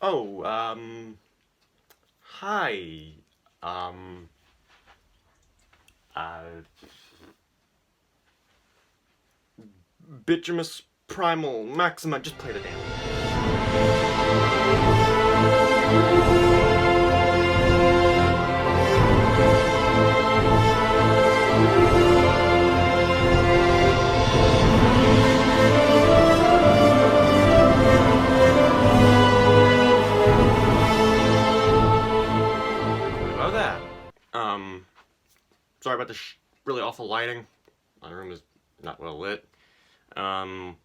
Oh, hi. Um, uh, Optimus Primal Maxima, just play the damn. About that. Um, Sorry about the really awful lighting. My room is not well lit. Um,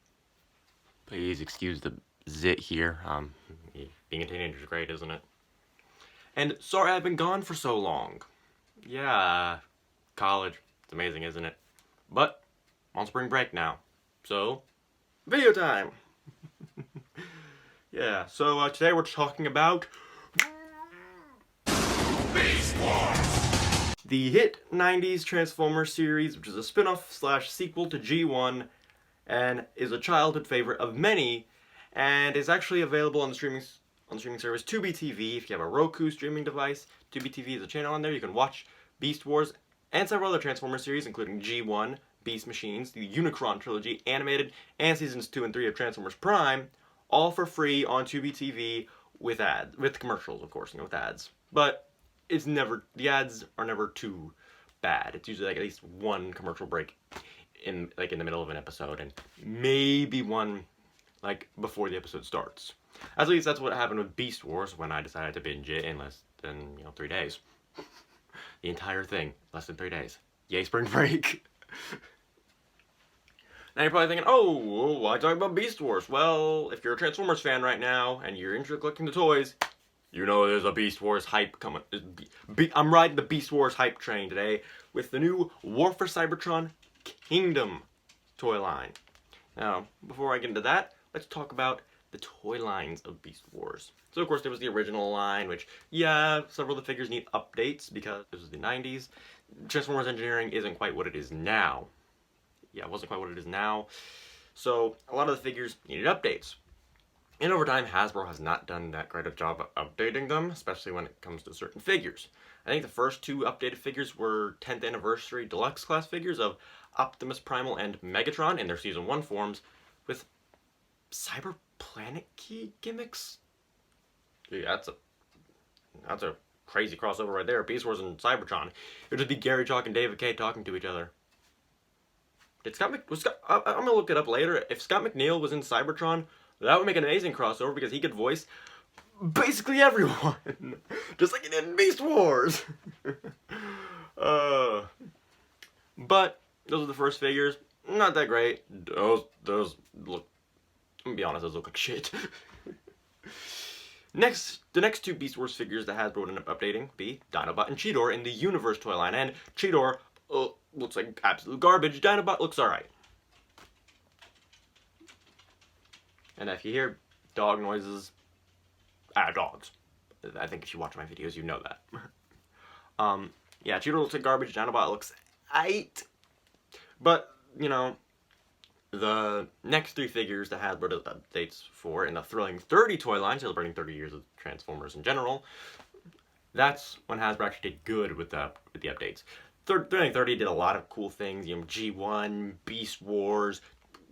Please excuse the zit here. Being a teenager is great, isn't it? And sorry I've been gone for so long. Yeah, college. It's amazing, isn't it? But I'm on spring break now. So, video time! Yeah, so today we're talking about Beast Wars! The hit 90s Transformers series, which is a spin-off slash sequel to G1 and is a childhood favorite of many, and is actually available on the streaming service Tubi TV. If you have a Roku streaming device, Tubi TV is a channel on there. You can watch Beast Wars and several other Transformers series, including G1, Beast Machines, the Unicron trilogy, animated, and seasons 2 and 3 of Transformers Prime, all for free on Tubi TV with commercials, of course, with ads. But the ads are never too bad. It's usually like at least one commercial break in the middle of an episode, and maybe one before the episode starts. At least that's what happened with Beast Wars when I decided to binge it in less than 3 days. The entire thing, less than 3 days. Yay, spring break! Now you're probably thinking, oh, why talk about Beast Wars? Well, if you're a Transformers fan right now and you're interested in collecting the toys, you know there's a Beast Wars hype coming. I'm riding the Beast Wars hype train today with the new Warpath Cybertron Kingdom toy line. Now, before I get into that, let's talk about the toy lines of Beast Wars. So, of course, there was the original line, which, yeah, several of the figures need updates because this was the 90s. Transformers engineering isn't quite what it is now. Yeah, it wasn't quite what it is now. So, a lot of the figures needed updates. And over time, Hasbro has not done that great a job of updating them, especially when it comes to certain figures. I think the first two updated figures were 10th anniversary deluxe class figures of Optimus Primal and Megatron in their Season 1 forms with Cyberplanet key gimmicks. Dude, that's a crazy crossover right there. Beast Wars and Cybertron. It would just be Gary Chalk and David Kay talking to each other. I'm gonna look it up later. If Scott McNeil was in Cybertron, that would make an amazing crossover because he could voice basically everyone, just like he did in Beast Wars. But those are the first figures. Not that great. Those look. I'm gonna be honest. Those look like shit. The next two Beast Wars figures that Hasbro would end up updating be Dinobot and Cheetor in the Universe toy line, and Cheetor looks like absolute garbage. Dinobot looks alright. And if you hear dog noises, dogs. I think if you watch my videos, you know that. Yeah, Cheetor looks like garbage. Dinobot looks aight. But, the next three figures that Hasbro does updates for in the Thrilling 30 toy line, celebrating 30 years of Transformers in general, that's when Hasbro actually did good with the updates. Thrilling 30 did a lot of cool things, G1, Beast Wars,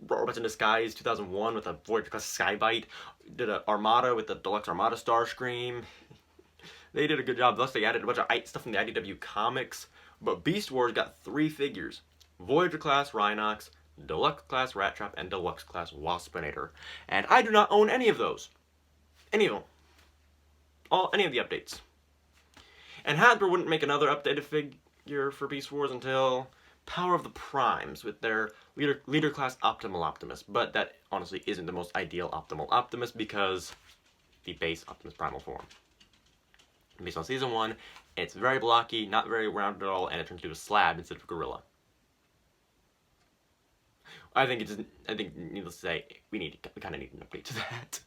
Robots in Disguise 2001 with a Voyager class Skybite, did an Armada with the Deluxe Armada Starscream. They did a good job. Thus, they added a bunch of stuff from the IDW comics. But Beast Wars got 3 figures: Voyager class Rhinox, Deluxe class Rattrap, and Deluxe class Waspinator. And I do not own any of those. Any of them. Any of the updates. And Hasbro wouldn't make another updated figure for Beast Wars until Power of the Primes with their leader class Optimal Optimus. But that honestly isn't the most ideal Optimal Optimus because the base Optimus Primal form. Based on Season 1, it's very blocky, not very rounded at all, and it turns into a slab instead of a gorilla. I think needless to say, we kind of need an update to that.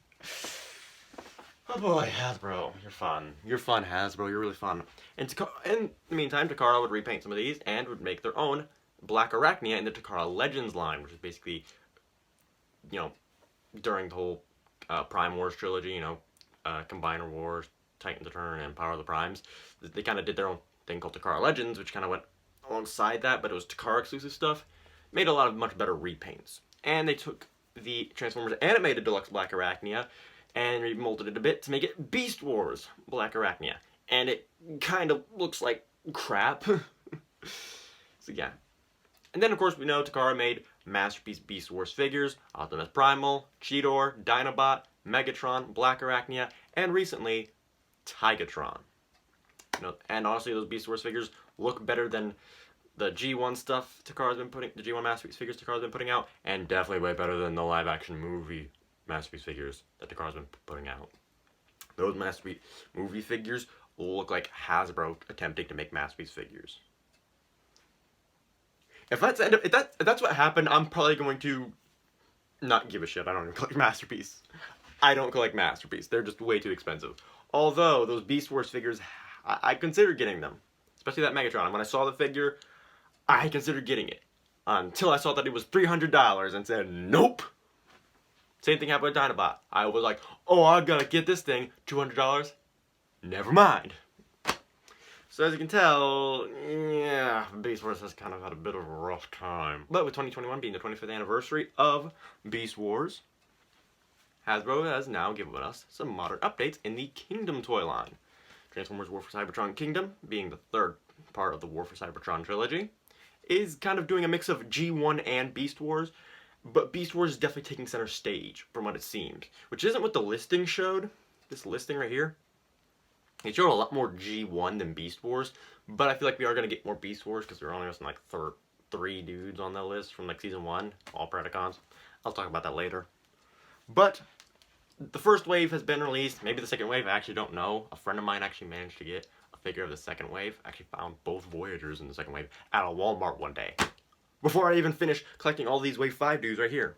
Oh boy, Hasbro, you're fun. You're fun, Hasbro. You're really fun. And in the meantime, Takara would repaint some of these and would make their own Blackarachnia in the Takara Legends line, which is basically, during the whole Prime Wars trilogy, Combiner Wars, Titans Return, and Power of the Primes. They kind of did their own thing called Takara Legends, which kind of went alongside that, but it was Takara exclusive stuff. Made a lot of much better repaints. And they took the Transformers Animated Deluxe Blackarachnia and remolded it a bit to make it Beast Wars Blackarachnia. And it kind of looks like crap. So yeah. And then of course we know Takara made Masterpiece Beast Wars figures, Optimus Primal, Cheetor, Dinobot, Megatron, Blackarachnia, and recently Tigatron. You know, and honestly, those Beast Wars figures look better than the G1 stuff Takara's been putting, the G1 Masterpiece figures Takara's been putting out, and definitely way better than the live-action movie Masterpiece figures that Takara's been putting out. Those Masterpiece movie figures look like Hasbro attempting to make Masterpiece figures. If that's what happened, I'm probably going to not give a shit. I don't even collect Masterpiece. I don't collect Masterpiece. They're just way too expensive. Although those Beast Wars figures, I considered getting them, especially that Megatron. When I saw the figure, I considered getting it until I saw that it was $300 and said nope. Same thing happened with Dinobot. I was like, oh, I gotta get this thing, $200. Never mind. So as you can tell, yeah, Beast Wars has kind of had a bit of a rough time. But with 2021 being the 25th anniversary of Beast Wars, Hasbro has now given us some modern updates in the Kingdom toy line. Transformers War for Cybertron Kingdom, being the third part of the War for Cybertron trilogy, is kind of doing a mix of G1 and Beast Wars, but Beast Wars is definitely taking center stage, from what it seems, which isn't what the listing showed. This listing right here, it showed a lot more G1 than Beast Wars, but I feel like we are going to get more Beast Wars, because there are only missing like 3 dudes on that list from like Season 1, all Predacons. I'll talk about that later. But the first wave has been released, maybe the second wave, I actually don't know. A friend of mine actually managed to get a figure of the second wave. I actually found both Voyagers in the second wave at a Walmart one day, before I even finished collecting all these Wave 5 dudes right here.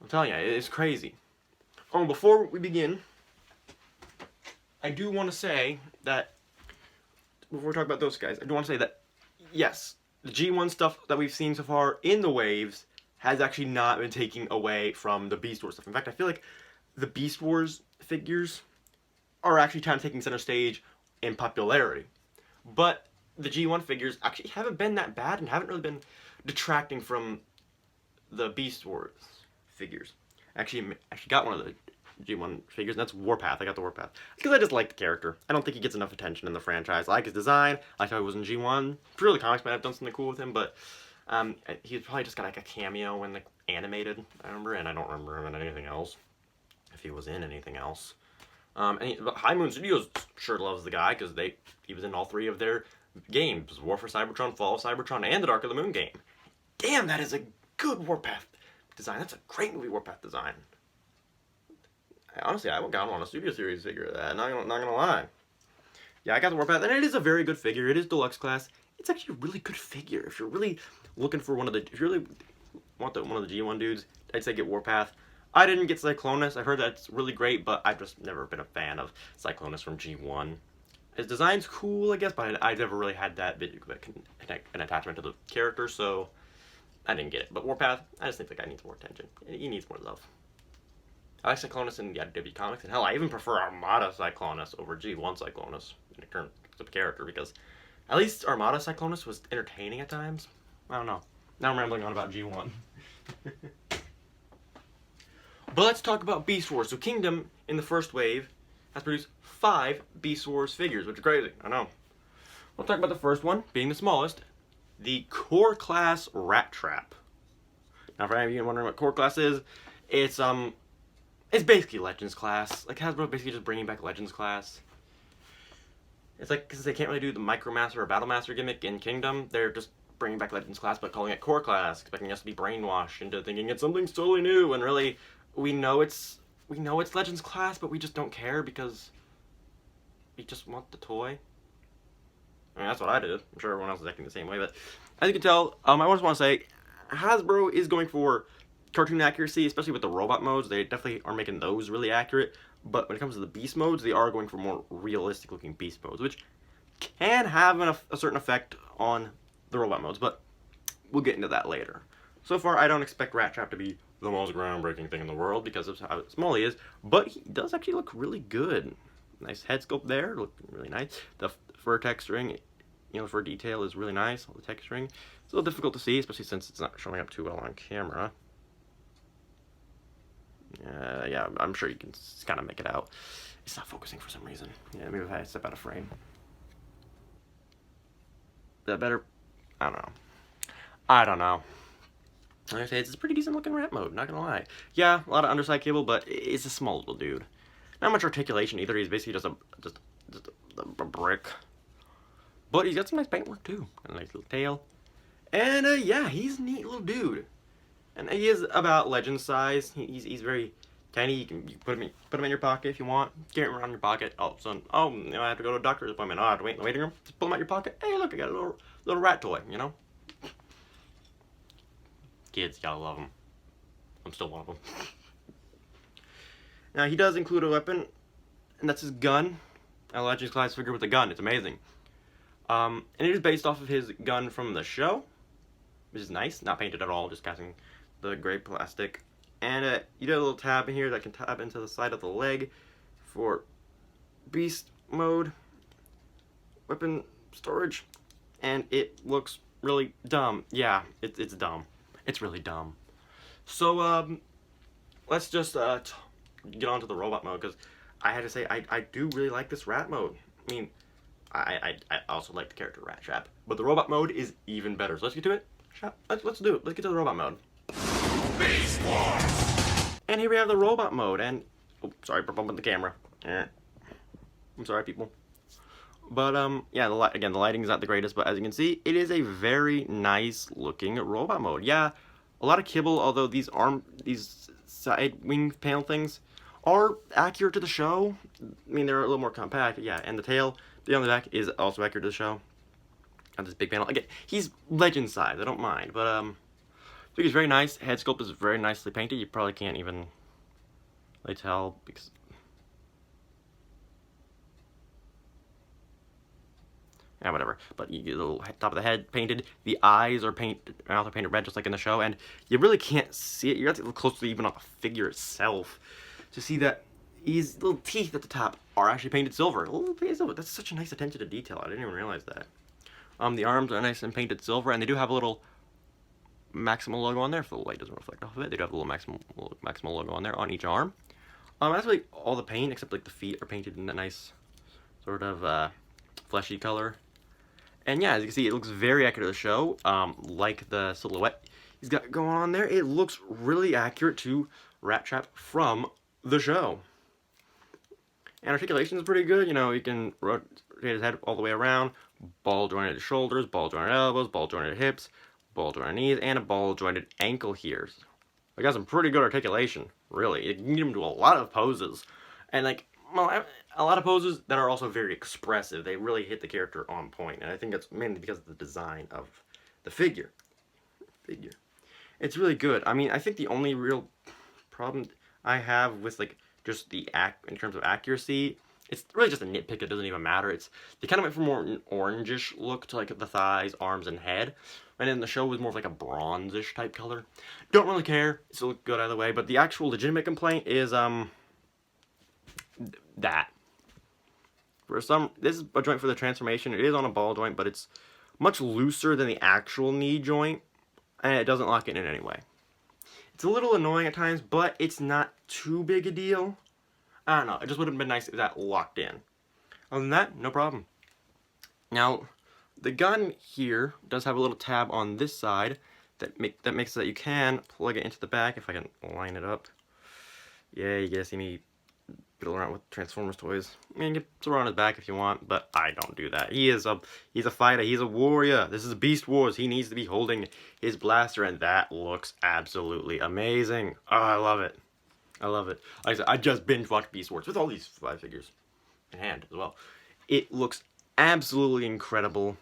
I'm telling you, it's crazy. Oh, before we begin, I do want to say that, before we talk about those guys, I do want to say that, yes, the G1 stuff that we've seen so far in the waves has actually not been taking away from the Beast Wars stuff. In fact, I feel like the Beast Wars figures are actually kind of taking center stage in popularity. But the G1 figures actually haven't been that bad and haven't really been detracting from the Beast Wars figures. Actually got one of the G1 figures, and that's Warpath. I got the Warpath because I just like the character. I don't think he gets enough attention in the franchise. I like his design. I like how he was in G1. Surely Comics might have done something cool with him, but he's probably just got like a cameo in the animated, I remember, and I don't remember him in anything else, if he was in anything else. But High Moon Studios sure loves the guy, because he was in all 3 of their games, War for Cybertron, Fall of Cybertron, and the Dark of the Moon game. Damn, that is a good Warpath design. That's a great movie Warpath design. Honestly, I got on a Studio Series figure of that, not gonna lie. Yeah, I got the Warpath, and it is a very good figure. It is deluxe class. It's actually a really good figure. If you're really looking for if you really want one of the G1 dudes, I'd say get Warpath. I didn't get Cyclonus. I heard that's really great, but I've just never been a fan of Cyclonus from G1. His design's cool, I guess, but I never really had that an attachment to the character, so I didn't get it. But Warpath, I just think the guy needs more attention. He needs more love. I like Cyclonus in the IDW comics, and hell, I even prefer Armada Cyclonus over G1 Cyclonus in terms of character, because at least Armada Cyclonus was entertaining at times. I don't know. Now I'm rambling on about G1. But let's talk about Beast Wars. So Kingdom, in the first wave, has produced 5 Beast Wars figures, which is crazy. I know. We'll talk about the first one, being the smallest, the Core Class Rattrap. Now, for any of you wondering what Core Class is, it's basically Legends Class. Like, Hasbro basically just bringing back Legends Class. It's like, because they can't really do the Micromaster or Battlemaster gimmick in Kingdom, they're just bringing back Legends Class, but calling it Core Class, expecting us to be brainwashed into thinking it's something totally new, and really, we know it's Legends Class, but we just don't care because we just want the toy. I mean, that's what I did. I'm sure everyone else is acting the same way, but as you can tell, I just want to say, Hasbro is going for cartoon accuracy, especially with the robot modes. They definitely are making those really accurate, but when it comes to the beast modes, they are going for more realistic looking beast modes, which can have a certain effect on the robot modes, but we'll get into that later. So far, I don't expect Rattrap to be the most groundbreaking thing in the world because of how small he is, but he does actually look really good. Nice head sculpt there, look really nice. The fur texturing, fur detail is really nice. All the texturing. It's a little difficult to see, especially since it's not showing up too well on camera. Yeah, I'm sure you can kind of make it out. It's not focusing for some reason. Yeah, maybe if I step out of frame. Is that better? I don't know. Like I say, it's a pretty decent looking rat mode, not gonna lie. Yeah, a lot of underside cable, but it's a small little dude. Not much articulation either. He's basically just a brick. But he's got some nice paintwork too. A nice little tail. And yeah, he's a neat little dude. And he is about legend size. He's very tiny. You can put him in your pocket if you want. Carry him around your pocket. Oh, son. Oh, I have to go to a doctor's appointment. Oh, I have to wait in the waiting room. Just pull him out your pocket. Hey, look, I got a little rat toy. Kids, gotta love him. I'm still one of them. Now, he does include a weapon, and that's his gun. A Legends class figure with a gun. It's amazing. And it is based off of his gun from the show, which is nice. Not painted at all, just casting the gray plastic. And you get a little tab in here that can tab into the side of the leg for beast mode, weapon storage, and it looks really dumb. Yeah, it's dumb. It's really dumb. So, let's just get on to the robot mode, because I had to say, I do really like this rat mode. I mean, I also like the character Rattrap, but the robot mode is even better. So let's get to it. Let's do it. Let's get to the robot mode. Beast Wars! And here we have the robot mode, and... Oh, sorry for bumping the camera. I'm sorry, people. But, yeah, again, the lighting is not the greatest, but as you can see, it is a very nice looking robot mode. Yeah, a lot of kibble, although these side wing panel things are accurate to the show. I mean, they're a little more compact, yeah, and the tail on the back is also accurate to the show. On this big panel. Again, he's legend size, I don't mind, but, I think he's very nice. Head sculpt is very nicely painted. You probably can't even really tell because... Yeah, whatever. But you get the little top of the head painted. The eyes are painted red, just like in the show, and you really can't see it. You have to look closely even on the figure itself to see that his little teeth at the top are actually painted silver. A little painted silver. That's such a nice attention to detail. I didn't even realize that. The arms are nice and painted silver, and they do have a little Maximal logo on there. If the light doesn't reflect off of it, they do have a little Maximal logo on there on each arm. That's really all the paint, except like the feet are painted in that nice sort of fleshy color. And yeah, as you can see, it looks very accurate to the show, like the silhouette he's got going on there. It looks really accurate to Rattrap from the show. And articulation is pretty good. You can rotate his head all the way around, ball jointed shoulders, ball jointed elbows, ball jointed hips, ball jointed knees, and a ball jointed ankle here. I got some pretty good articulation, really. You can get him to a lot of poses. And like, well, a lot of poses that are also very expressive. They really hit the character on point, and I think that's mainly because of the design of the figure. It's really good. I mean, I think the only real problem I have with like just in terms of accuracy, it's really just a nitpick. It doesn't even matter. They kind of went for more an orangish look to like the thighs, arms, and head, and then the show was more of like a bronzish type color. Don't really care. It still looked good either way. But the actual legitimate complaint is that this is a joint for the transformation. It is on a ball joint, but it's much looser than the actual knee joint, and it doesn't lock it in any way. It's a little annoying at times, but it's not too big a deal. I don't know. It just would have been nice if that locked in. Other than that, no problem. Now, the gun here does have a little tab on this side that makes it so that you can plug it into the back. If I can line it up. Yeah, you guys see me fiddle around with Transformers toys. I mean, you can throw it on his back if you want, but I don't do that. He's a fighter. He's a warrior. This is Beast Wars. He needs to be holding his blaster, and that looks absolutely amazing. Oh, I love it. I love it. Like I said, I just binge watched Beast Wars with all these 5 figures in hand as well. It looks absolutely incredible.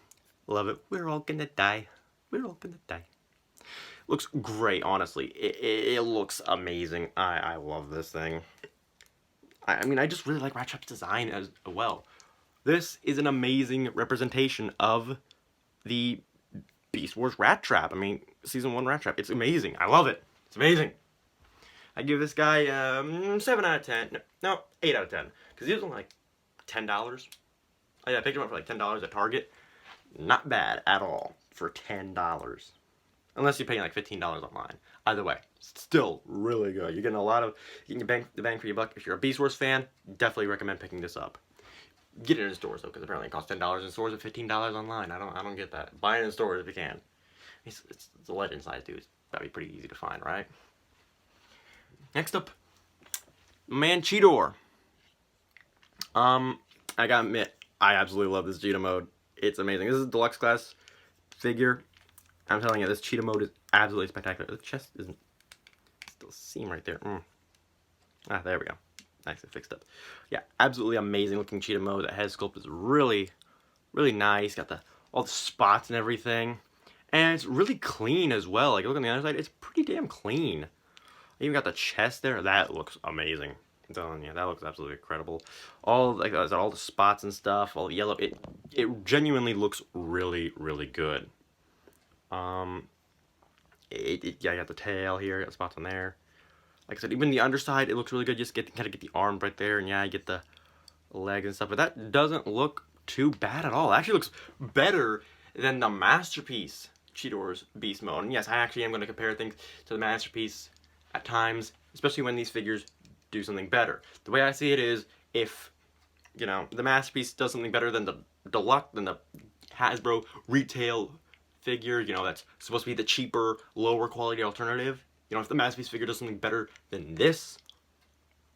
Love it. We're all gonna die. We're all gonna die. Looks great, honestly. It looks amazing. I love this thing. I mean, I just really like Rattrap's design as well. This is an amazing representation of the Beast Wars Rattrap. I mean, Season 1 Rattrap. It's amazing. I love it. It's amazing. I give this guy 7 out of 10. No, 8 out of 10. Because he was only like $10. Oh yeah, I picked him up for like $10 at Target. Not bad at all for $10. Unless you're paying like $15 online. Either way, still really good. You're getting a lot of, you can get the bang for your buck. If you're a Beast Wars fan, definitely recommend picking this up. Get it in stores though, because apparently it costs $10 in stores and $15 online. I don't get that. Buy it in stores if you can. It's a legend size, dude. It's gotta be pretty easy to find, right? Next up, man, Cheetor. I gotta admit, I absolutely love this Cheetah mode. It's amazing. This is a deluxe class figure. I'm telling you, this Cheetah mode is absolutely spectacular. The chest isn't still a seam right there. Ah, there we go. Nicely fixed up. Yeah, absolutely amazing looking Cheetah mode. That head sculpt is really, really nice. Got all the spots and everything. And it's really clean as well. Like, look on the other side, it's pretty damn clean. Even got the chest there. That looks amazing. I'm telling you, that looks absolutely incredible. All the spots and stuff, all the yellow. It genuinely looks really, really good. Yeah, I got the tail here. Got spots on there. Like I said, even the underside, it looks really good. Just kind of get the arm right there, and yeah, I get the legs and stuff. But that doesn't look too bad at all. It actually looks better than the Masterpiece Cheetor's Beast Mode. And yes, I actually am going to compare things to the Masterpiece at times, especially when these figures do something better. The way I see it is, if, you know, the Masterpiece does something better than the Deluxe, than the Hasbro retail figure, you know, that's supposed to be the cheaper, lower quality alternative. You know, if the Masterpiece figure does something better than this,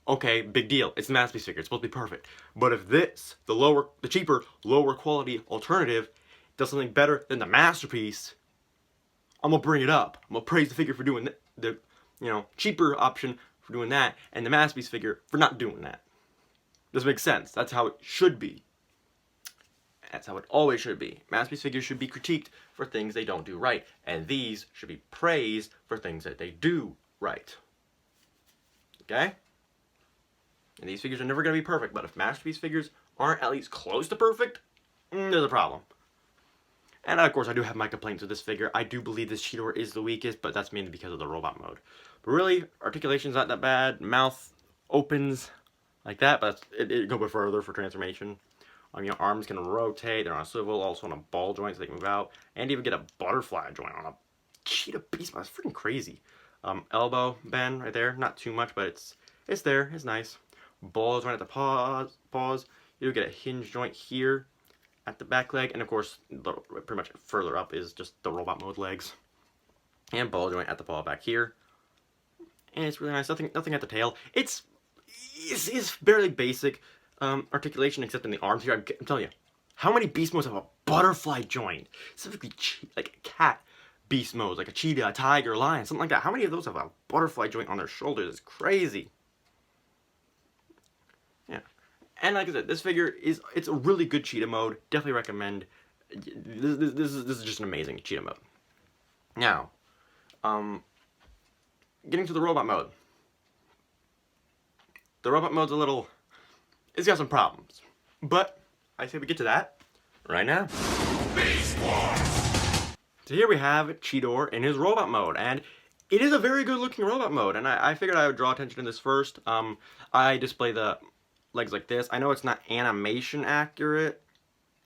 okay, big deal. It's the Masterpiece figure. It's supposed to be perfect. But if this, the cheaper, lower quality alternative, does something better than the Masterpiece, I'm gonna bring it up. I'm gonna praise the figure for doing the cheaper option for doing that, and the Masterpiece figure for not doing that. This makes sense. That's how it should be. That's how it always should be. Masterpiece figures should be critiqued for things they don't do right, and these should be praised for things that they do right. Okay? And these figures are never going to be perfect, but if Masterpiece figures aren't at least close to perfect, there's a problem. And of course, I do have my complaints with this figure. I do believe this Cheetor is the weakest, but that's mainly because of the robot mode. But really, articulation's not that bad. Mouth opens like that, but it go a bit further for transformation. Your arms can rotate, they're on a swivel, also on a ball joint so they can move out, and even get a butterfly joint on a Cheetah Beast Mode. It's freaking crazy. Elbow bend right there, not too much, but it's there, it's nice. Balls right at the paws. You get a hinge joint here at the back leg, and of course, pretty much further up is just the robot mode legs. And ball joint at the paw back here. And it's really nice, nothing at the tail. It's barely basic. Articulation except in the arms here. I'm telling you, how many beast modes have a butterfly joint? Specifically, like a cat beast modes, like a cheetah, a tiger, a lion, something like that. How many of those have a butterfly joint on their shoulders? It's crazy. Yeah, and like I said, this figure it's a really good cheetah mode. Definitely recommend. This is just an amazing cheetah mode. Now, getting to the robot mode. The robot mode's a little. It's got some problems, but I say we get to that right now. Beast Wars! So here we have Cheetor in his robot mode, and it is a very good looking robot mode, and I figured I would draw attention to this first. I display the legs like this. I know it's not animation accurate.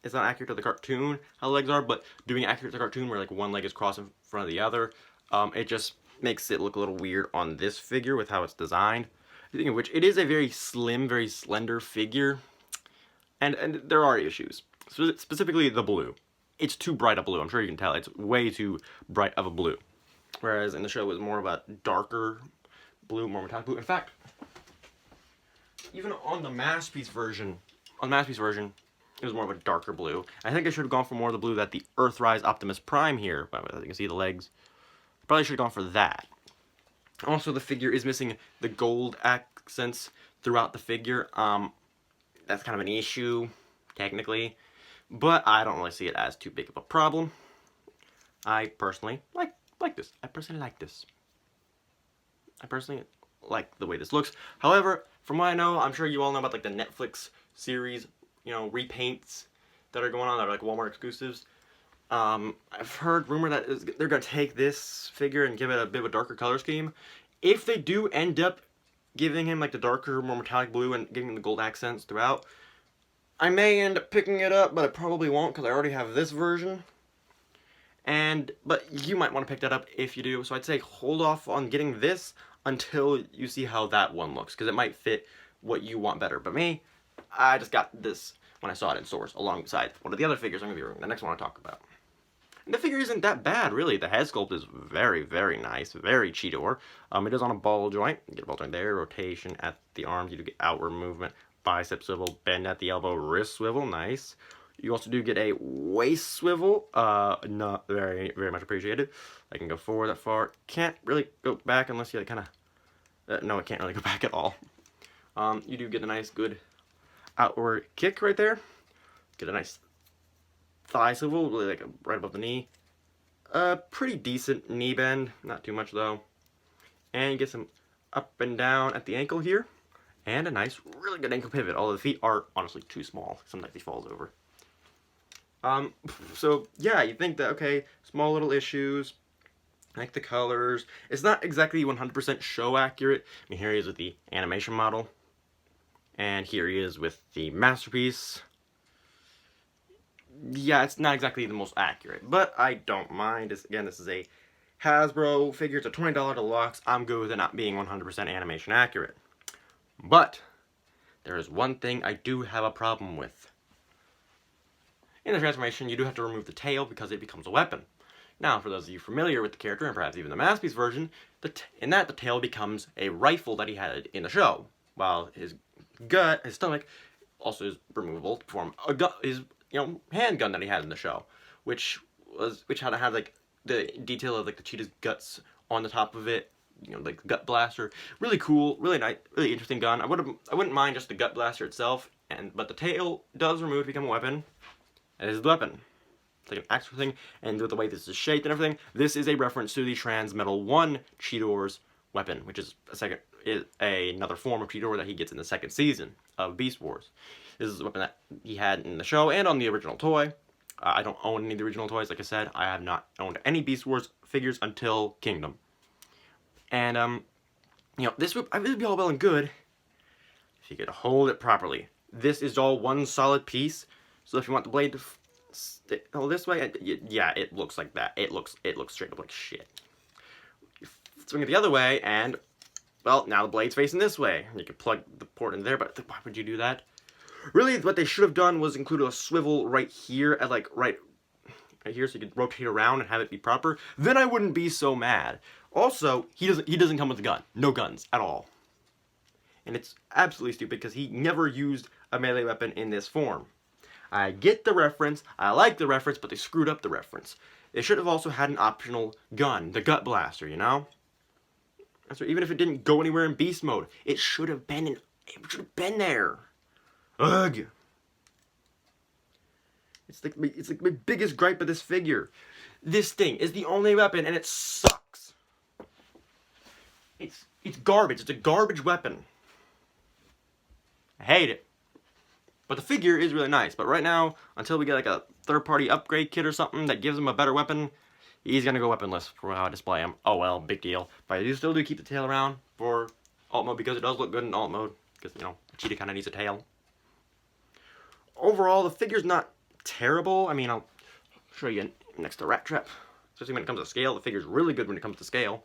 It's not accurate to the cartoon, how the legs are, but doing it accurate to the cartoon where like one leg is crossed in front of the other, it just makes it look a little weird on this figure with how it's designed. Speaking of which, it is a very slim, very slender figure, and there are issues. Specifically the blue. It's too bright a blue. I'm sure you can tell. It's way too bright of a blue. Whereas in the show it was more of a darker blue, more metallic blue. In fact, even on the Masterpiece version, it was more of a darker blue. I think I should have gone for more of the blue that the Earthrise Optimus Prime here, but you can see the legs. Probably should have gone for that. Also, the figure is missing the gold accents throughout the figure. That's kind of an issue, technically, but I don't really see it as too big of a problem. I personally like this. I personally like this. I personally like the way this looks. However, from what I know, I'm sure you all know about like the Netflix series, repaints that are going on that are like Walmart exclusives. I've heard rumor that they're going to take this figure and give it a bit of a darker color scheme. If they do end up giving him like the darker, more metallic blue and giving him the gold accents throughout, I may end up picking it up, but I probably won't because I already have this version. But you might want to pick that up if you do. So I'd say hold off on getting this until you see how that one looks, because it might fit what you want better. But me, I just got this when I saw it in stores alongside one of the other figures I'm going to be reviewing, the next one I talk about. And the figure isn't that bad, really. The head sculpt is very, very nice, very Cheetor. It is on a ball joint. You get a ball joint there, rotation at the arms. You do get outward movement, bicep swivel, bend at the elbow, wrist swivel, nice. You also do get a waist swivel, not very, very much appreciated. I can go forward that far. Can't really go back unless you kind of, no, it can't really go back at all. You do get a nice, good outward kick right there. Get a nice thigh swivel, really like right above the knee. Pretty decent knee bend, not too much though. And you get some up and down at the ankle here. And a nice, really good ankle pivot, although the feet are honestly too small. Sometimes he falls over. So yeah, you think that, okay, small little issues, like the colors. It's not exactly 100% show accurate. I mean, here he is with the animation model. And here he is with the masterpiece. Yeah, it's not exactly the most accurate, but I don't mind. Again, this is a Hasbro figure. It's a $20 deluxe. I'm good with it not being 100% animation accurate. But there is one thing I do have a problem with. In the transformation, you do have to remove the tail because it becomes a weapon. Now, for those of you familiar with the character, and perhaps even the masterpiece version, the tail becomes a rifle that he had in the show, while his stomach, also is removable to form his handgun that he had in the show, which had like the detail of like the cheetah's guts on the top of it, like the gut blaster. Really cool, really nice, really interesting gun. I wouldn't mind just the gut blaster itself, but the tail does remove to become a weapon. That is the weapon. It's like an actual thing, and with the way this is shaped and everything, this is a reference to the Transmetal 1 Cheetor's weapon, which is another form of Cheetor that he gets in the second season of Beast Wars. This is a weapon that he had in the show and on the original toy. I don't own any of the original toys, like I said. I have not owned any Beast Wars figures until Kingdom. And, this would be all well and good if you could hold it properly. This is all one solid piece, so if you want the blade to hold this way, yeah, it looks like that. It looks straight up like shit. You swing it the other way, and, well, now the blade's facing this way. You can plug the port in there, but why would you do that? Really, what they should have done was include a swivel right here, at like right here, so you could rotate around and have it be proper. Then I wouldn't be so mad. Also, he doesn't come with a gun. No guns at all. And it's absolutely stupid because he never used a melee weapon in this form. I get the reference, I like the reference, but they screwed up the reference. They should have also had an optional gun, the gut blaster, That's right, even if it didn't go anywhere in beast mode, it should have been there. Ugh. It's like my biggest gripe with this figure. This thing is the only weapon, and it sucks. It's garbage. It's a garbage weapon. I hate it. But the figure is really nice. But right now, until we get like a third-party upgrade kit or something that gives him a better weapon, he's gonna go weaponless for how I display him. Oh well, big deal. But I still do keep the tail around for alt mode because it does look good in alt mode. Because a cheetah kind of needs a tail. Overall, the figure's not terrible. I mean, I'll show you next to Rattrap. Especially when it comes to scale, the figure's really good when it comes to scale.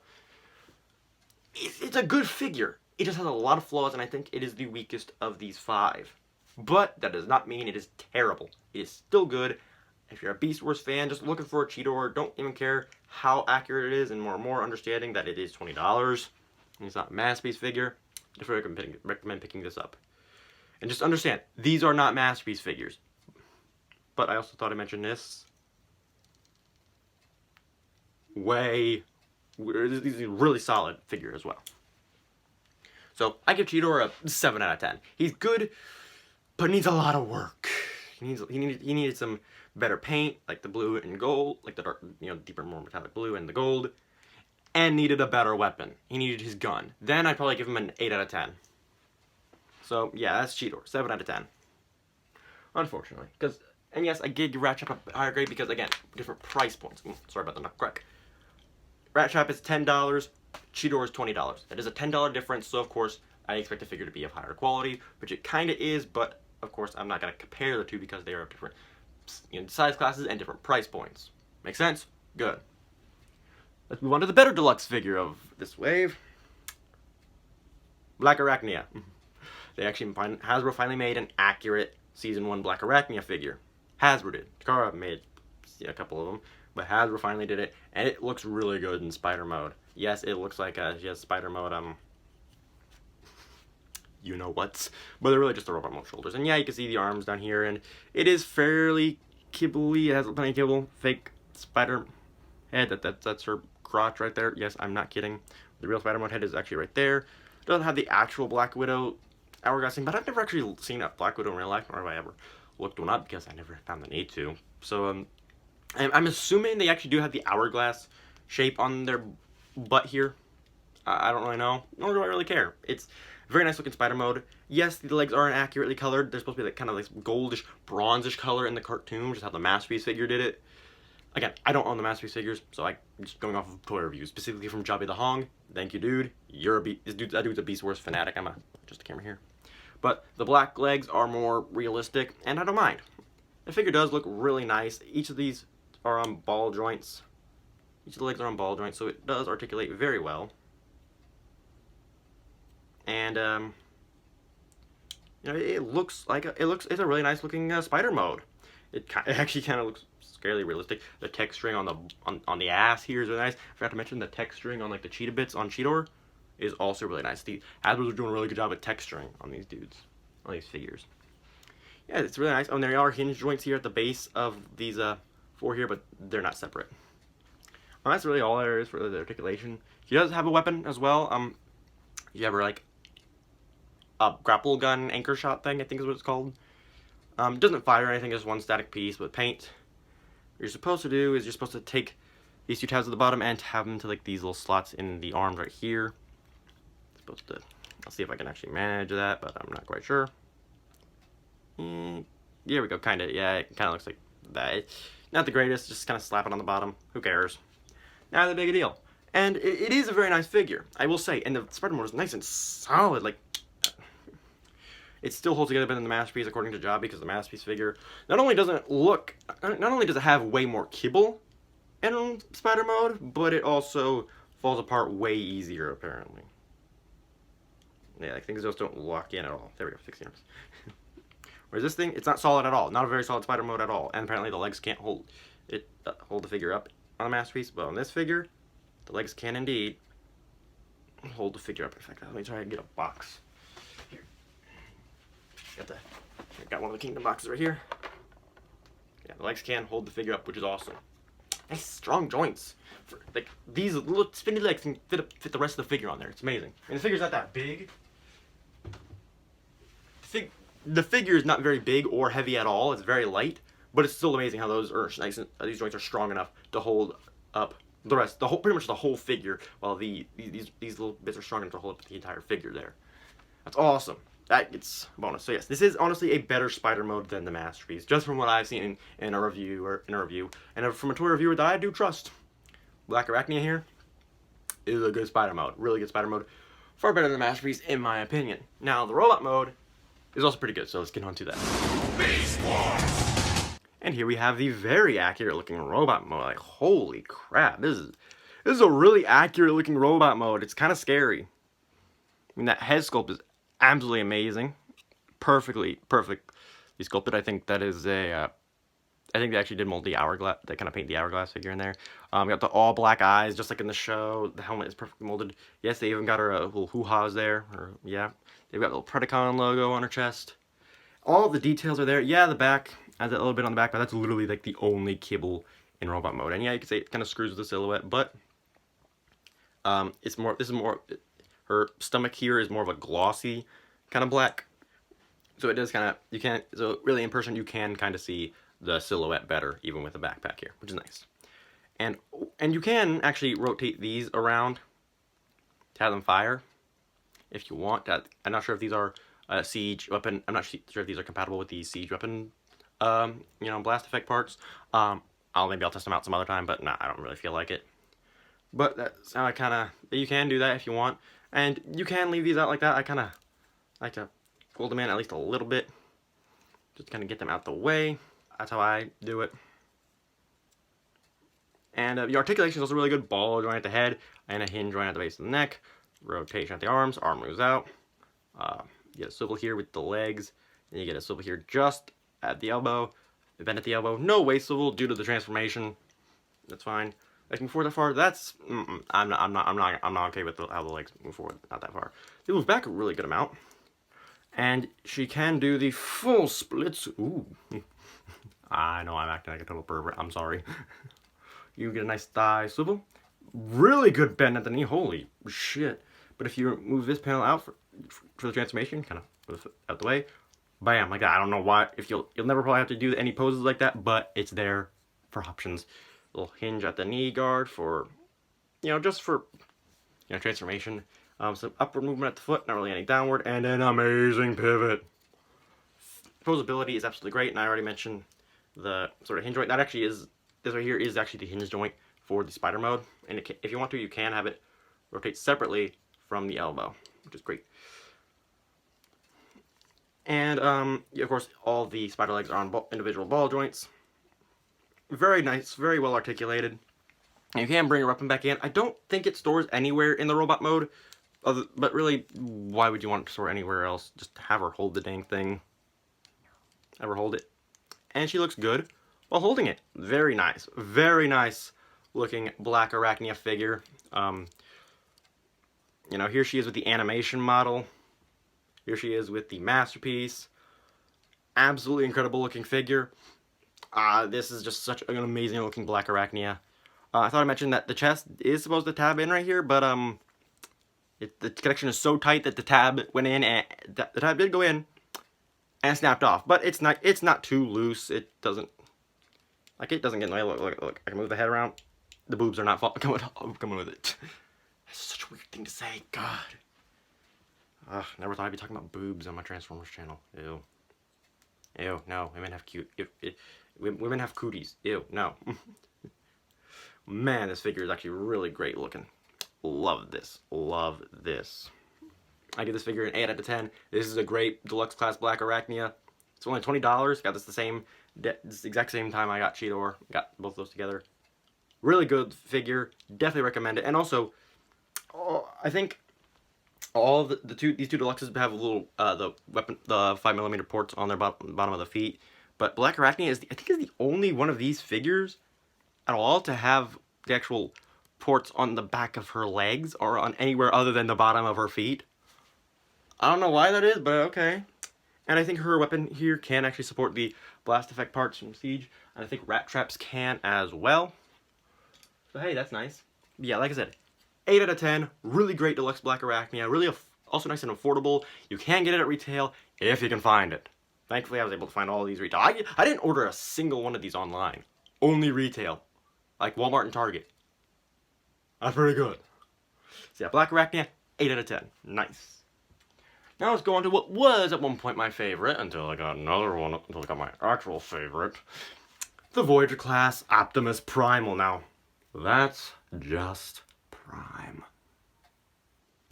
It's a good figure. It just has a lot of flaws, and I think it is the weakest of these 5. But that does not mean it is terrible. It is still good. If you're a Beast Wars fan, just looking for a Cheetor, don't even care how accurate it is, and more understanding that it is $20. And it's not a masterpiece figure. I definitely recommend picking this up. And just understand, these are not masterpiece figures. But I also thought I mentioned this. This is a really solid figure as well. So, I give Cheetor a 7 out of 10. He's good, but needs a lot of work. He needed some better paint, like the blue and gold, like the dark, deeper, more metallic blue and the gold. And needed a better weapon. He needed his gun. Then I'd probably give him an 8 out of 10. So, yeah, that's Cheetor. 7 out of 10. Unfortunately. And yes, I did give Rattrap a higher grade because, again, different price points. Sorry about the knock crack. Rattrap is $10. Cheetor is $20. That is a $10 difference, so of course I expect the figure to be of higher quality, which it kind of is, but of course I'm not going to compare the two because they are different size classes and different price points. Make sense? Good. Let's move on to the better deluxe figure of this wave. Blackarachnia. They actually, Hasbro finally made an accurate Season 1 Blackarachnia figure. Hasbro did. Takara made a couple of them, but Hasbro finally did it, and it looks really good in spider mode. Yes, it looks like she has spider mode, you know what's, but they're really just the robot mode shoulders. And yeah, you can see the arms down here, and it is fairly kibbly. It has plenty of kibble. Fake spider head, that's her crotch right there. Yes, I'm not kidding. The real spider mode head is actually right there. Doesn't have the actual Black Widow hourglass thing, but I've never actually seen a Black Widow in real life, nor have I ever looked one up because I never found the need to. So I'm assuming they actually do have the hourglass shape on their butt here. I don't really know, nor do I really care. It's very nice looking spider mode. Yes, the legs aren't accurately colored. They're supposed to be like kind of like goldish, bronzish color in the cartoon, which is how the Masterpiece figure did it. Again, I don't own the Masterpiece figures, so I'm just going off of toy reviews, specifically from Jobby the Hong. Thank you, dude. You're a that dude's a Beast Wars fanatic. I'm just a camera here. But the black legs are more realistic, and I don't mind. The figure does look really nice. Each of these are on ball joints. Each of the legs are on ball joints, so it does articulate very well. And you know, it looks like it's a really nice looking spider mode. It actually kind of looks scarily realistic. The tech string on the ass here is really nice. I forgot to mention the tech string on like the cheetah bits on Cheetor is also really nice. The Hasbro's are doing a really good job with texturing on these dudes, on these figures. Yeah, it's really nice. Oh, and there are hinge joints here at the base of these four here, but they're not separate. That's really all there is for the articulation. He does have a weapon as well. You have like a grapple gun anchor shot thing, I think is what it's called. It doesn't fire or anything, just one static piece with paint. What you're supposed to do is you're supposed to take these two tabs at the bottom and have them to like these little slots in the arms right here. Supposed to, I'll see if I can actually manage that, but I'm not quite sure. Here we go, kind of, yeah, it kind of looks like that. Not the greatest, just kind of slap it on the bottom. Who cares? Not that big a deal. And it is a very nice figure, I will say. And the spider mode is nice and solid. Like, it still holds together better than the Masterpiece, according to Job, because the Masterpiece figure not only does it have way more kibble in spider mode, but it also falls apart way easier, apparently. Yeah, like things just don't lock in at all. There we go, 16 arms. Whereas this thing, it's not solid at all. Not a very solid spider mode at all. And apparently the legs can't hold the figure up on the Masterpiece, but on this figure, the legs can indeed hold the figure up. In fact, let me try and get a box. Here. Got one of the Kingdom boxes right here. Yeah, the legs can hold the figure up, which is awesome. Nice strong joints. Like these little spindly legs can fit the rest of the figure on there. It's amazing. And the figure's not that big. The figure is not very big or heavy at all. It's very light, but it's still amazing how those are nice. These joints are strong enough to hold up the rest, pretty much the whole figure, while these little bits are strong enough to hold up the entire figure there. That's awesome. That gets a bonus. So yes, this is honestly a better spider mode than the Masterpiece, just from what I've seen in a review, and from a toy reviewer that I do trust. Blackarachnia here is a good spider mode, really good spider mode, far better than the Masterpiece in my opinion. Now the robot mode is also pretty good, so let's get on to that. Beast Wars! And here we have the very accurate looking robot mode. Like, holy crap, this is a really accurate looking robot mode. It's kind of scary. I mean, that head sculpt is absolutely amazing. Perfectly sculpted. I think that is I think they actually did mold the hourglass. They kind of paint the hourglass figure in there. We got the all black eyes, just like in the show. The helmet is perfectly molded. Yes, they even got her little hoo-haws there. Yeah, they've got a little Predacon logo on her chest. All the details are there. Yeah, the back has a little bit on the back, but that's literally like the only kibble in robot mode. And yeah, you could say it kind of screws with the silhouette, but her stomach here is more of a glossy kind of black. So it does kind of, so really in person you can kind of see the silhouette better, even with the backpack here, which is nice. And you can actually rotate these around to have them fire if you want. I'm not sure if these are siege weapon. I'm not sure if these are compatible with the siege weapon, blast effect parts. Maybe I'll test them out some other time, but nah, I don't really feel like it. But that's how I kind of, you can do that if you want. And you can leave these out like that. I kind of like to fold them in at least a little bit. Just kind of get them out the way. That's how I do it. And the articulation is also really good. Ball joint at the head and a hinge joint at the base of the neck. Rotation at the arms. Arm moves out. You get a swivel here with the legs. And you get a swivel here just at the elbow. Bend at the elbow. No waist swivel due to the transformation. That's fine. Like move forward that far. That's I'm not okay with how the legs move forward. Not that far. They move back a really good amount. And she can do the full splits. Ooh. I know I'm acting like a total pervert. I'm sorry. You get a nice thigh swivel. Really good bend at the knee. Holy shit. But if you move this panel out for the transformation, kind of move it out the way, bam, like that. I don't know why. If you'll never probably have to do any poses like that, but it's there for options. Little hinge at the knee guard for, just for, transformation. Some upward movement at the foot, not really any downward, and an amazing pivot. Posability is absolutely great, and I already mentioned the sort of hinge joint. That actually is, this right here is actually the hinge joint for the spider mode, and if you want to, you can have it rotate separately from the elbow, which is great. And, of course, all the spider legs are on individual ball joints. Very nice, very well articulated. And you can bring your weapon back in. I don't think it stores anywhere in the robot mode, but really, why would you want it to store anywhere else? Just have her hold the dang thing. Have her hold it. And she looks good while holding it. Very nice looking Blackarachnia figure. Here she is with the animation model. Here she is with the masterpiece. Absolutely incredible looking figure. This is just such an amazing looking Blackarachnia. I thought I mentioned that the chest is supposed to tab in right here, but the connection is so tight that the tab went in, and the tab did go in and snapped off. But it's not too loose. It doesn't get in the way. Look. I can move the head around. The boobs are not coming with it. That's such a weird thing to say. God. Never thought I'd be talking about boobs on my Transformers channel. Ew. Ew. No, women have women have cooties. Ew. No. Man, this figure is actually really great looking. Love this. Love this. I give this figure an 8 out of 10. This is a great deluxe class Blackarachnia. It's only $20. Got this exact same time I got Cheetor. Got both those together. Really good figure. Definitely recommend it. And also, I think all these two deluxes have a little the 5mm ports on their bottom of the feet. But Blackarachnia I think is the only one of these figures at all to have the actual ports on the back of her legs or on anywhere other than the bottom of her feet. I don't know why that is, but okay. And I think her weapon here can actually support the blast effect parts from Siege, and I think Rattraps can as well. So hey, that's nice. Yeah, like I said, 8 out of 10. Really great deluxe Blackarachnia. Really also nice and affordable. You can get it at retail if you can find it. Thankfully, I was able to find all of these retail. I didn't order a single one of these online. Only retail. Like Walmart and Target. That's pretty good. So yeah, Blackarachnia, 8 out of 10. Nice. Now let's go on to what was at one point my favorite, until I got another one, until I got my actual favorite. The Voyager class Optimus Primal. Now, that's just prime.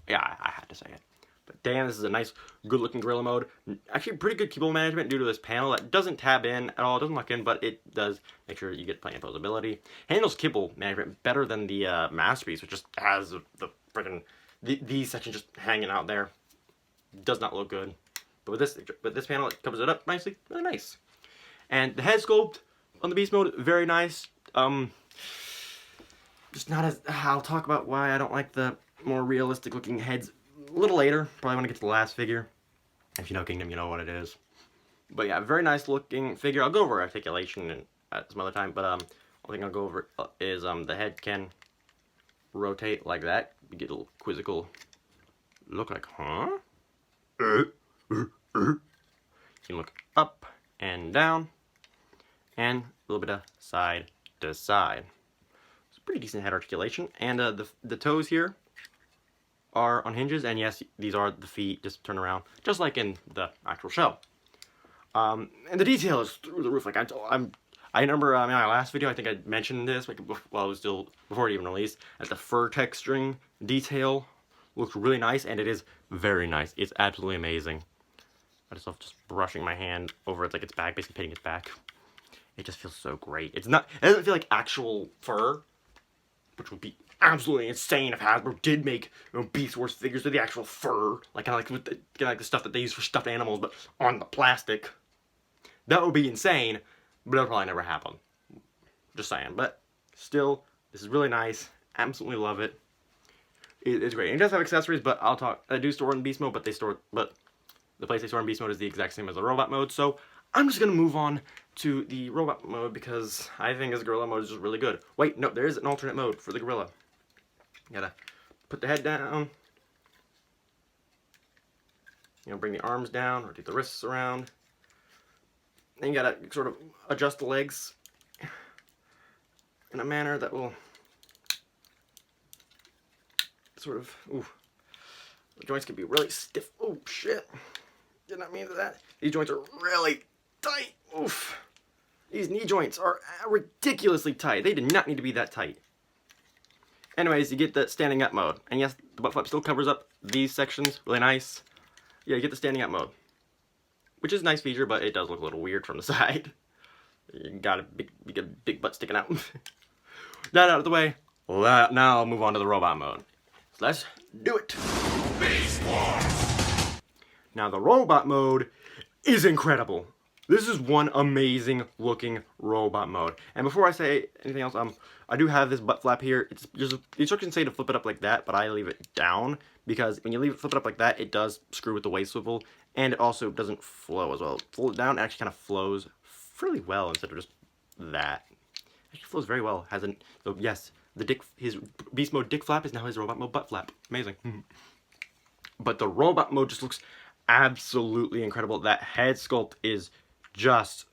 Yeah, I had to say it. But damn, this is a nice, good-looking gorilla mode. Actually, pretty good keyboard management due to this panel that doesn't tab in at all. It doesn't lock in, but it does make sure you get plenty of posability. Handles keyboard management better than the Masterpiece, which just has the freaking these sections just hanging out there. Does not look good. But with this panel, it covers it up nicely. Really nice. And the head sculpt on the Beast mode, very nice. Just not as... I'll talk about why I don't like the more realistic looking heads a little later. Probably when I get to the last figure. If you know Kingdom, you know what it is. But yeah, very nice looking figure. I'll go over articulation at some other time. But one thing I'll go over is the head can rotate like that. You get a little quizzical look like, huh? You can look up and down, and a little bit of side to side. It's a pretty decent head articulation, and the toes here are on hinges, and yes, these are the feet, just turn around, just like in the actual show. And the detail is through the roof. Like I remember in my last video, I think I mentioned this, like, while it was still, before it even released, that the fur texturing detail looks really nice, and it is very nice. It's absolutely amazing. I just love just brushing my hand over its, like, its back, basically painting its back. It just feels so great. It doesn't feel like actual fur, which would be absolutely insane if Hasbro did make, you know, Beast Wars figures with the actual fur, like kind of like with the, like the stuff that they use for stuffed animals, but on the plastic. That would be insane, but it'll probably never happen. Just saying. But still, this is really nice. Absolutely love it. It's great. And it does have accessories, but I do store in beast mode, but the place they store in beast mode is the exact same as the robot mode. So I'm just gonna move on to the robot mode because I think this gorilla mode is just really good. Wait, no, there is an alternate mode for the gorilla. You gotta put the head down. You know, bring the arms down, rotate the wrists around. Then you gotta sort of adjust the legs in a manner that will sort of, ooh, the joints can be really stiff. Oh shit, did not mean that. These joints are really tight. Oof. These knee joints are ridiculously tight. They did not need to be that tight. Anyways, you get the standing up mode. And yes, the butt flap still covers up these sections. Really nice. Yeah, you get the standing up mode. Which is a nice feature, but it does look a little weird from the side. You got a big butt sticking out. That out of the way. Now I'll move on to the robot mode. So let's do it. Beast Wars. Now the robot mode is incredible. This is one amazing looking robot mode. And before I say anything else, I do have this butt flap here. It's just, the instructions say to flip it up like that, but I leave it down because when you flip it up like that, it does screw with the waist swivel, and it also doesn't flow as well. Fold it down, it actually kind of flows fairly well instead of just that. It actually flows very well. So yes, his beast mode dick flap is now his robot mode butt flap. Amazing. But the robot mode just looks absolutely incredible. That head sculpt is just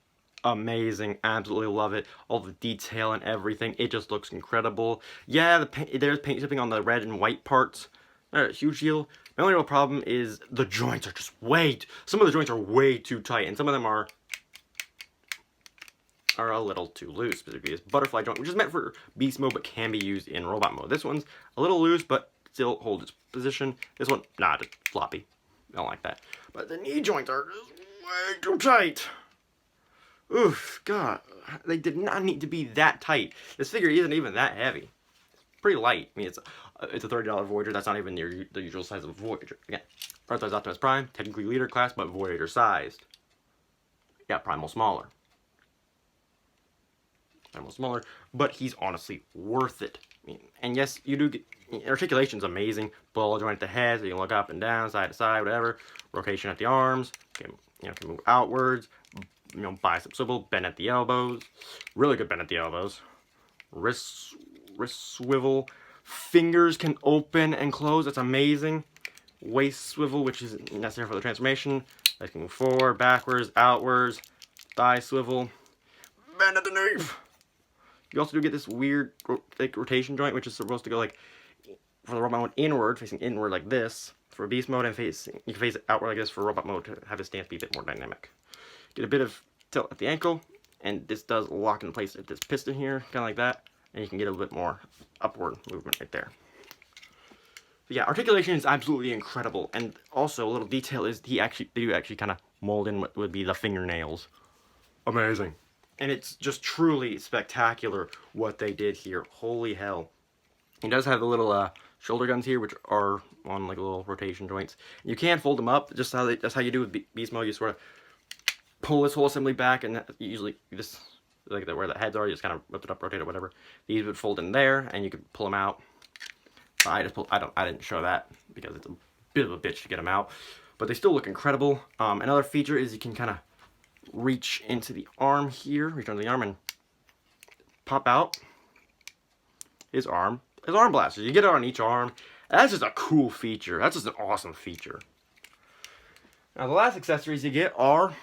amazing. Absolutely love it. All the detail and everything. It just looks incredible. Yeah, there's paint chipping on the red and white parts. Not a huge deal. My only real problem is the joints are just some of the joints are way too tight, and some of them are a little too loose. Specifically, this butterfly joint, which is meant for beast mode but can be used in robot mode. This one's a little loose, but still holds its position. This one, nah, just floppy. I don't like that. But the knee joints are just way too tight. Oof, God, they did not need to be that tight. This figure isn't even that heavy. It's pretty light. I mean, it's a $30 Voyager. That's not even the usual size of a Voyager. Again, first size Optimus Prime, technically leader class, but Voyager sized. Yeah, Primal smaller. Primal smaller, but he's honestly worth it. I mean, and yes, you do get articulation's amazing. Ball joint at the head, so you can look up and down, side to side, whatever. Rotation at the arms, can move outwards. Bicep swivel, bend at the elbows. Really good bend at the elbows. Wrist swivel. Fingers can open and close. That's amazing. Waist swivel, which is necessary for the transformation. That can move forward, backwards, outwards. Thigh swivel. Bend at the knee. You also do get this weird rotation joint, which is supposed to go like, for the robot mode, inward, facing inward like this. For beast mode, and you can face it outward like this for robot mode to have his stance be a bit more dynamic. Get a bit of tilt at the ankle, and this does lock in place at this piston here, kind of like that, and you can get a little bit more upward movement right there. But yeah, articulation is absolutely incredible, and also a little detail is they do actually kind of mold in what would be the fingernails. Amazing. And it's just truly spectacular what they did here. Holy hell. He does have the little shoulder guns here, which are on like little rotation joints. You can fold them up, that's how you do with beast mode. You sort of pull this whole assembly back, and usually you just, like where the heads are, you just kind of lift it up, rotate it, whatever. These would fold in there, and you could pull them out. I didn't show that because it's a bit of a bitch to get them out, but they still look incredible. Another feature is you can kind of reach into the arm here, reach under the arm and pop out his arm blaster. You get it on each arm. That's just a cool feature. That's just an awesome feature. Now the last accessories you get are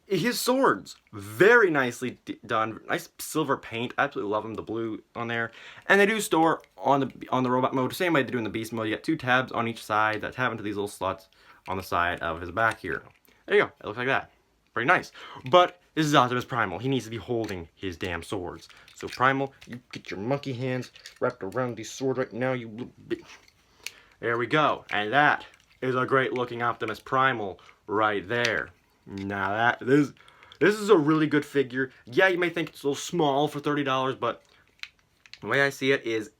his swords. Very nicely done. Nice silver paint. Absolutely love them. The blue on there. And they do store on the robot mode, same way they do in the beast mode. You get 2 tabs on each side that tab into these little slots on the side of his back here. There you go. It looks like that. very nice. But this is Optimus Primal. He needs to be holding his damn swords. So Primal, you get your monkey hands wrapped around these swords right now, you little bitch. There we go. And that is a great looking Optimus Primal right there. Now this is a really good figure. Yeah, you may think it's a little small for $30, but the way I see it is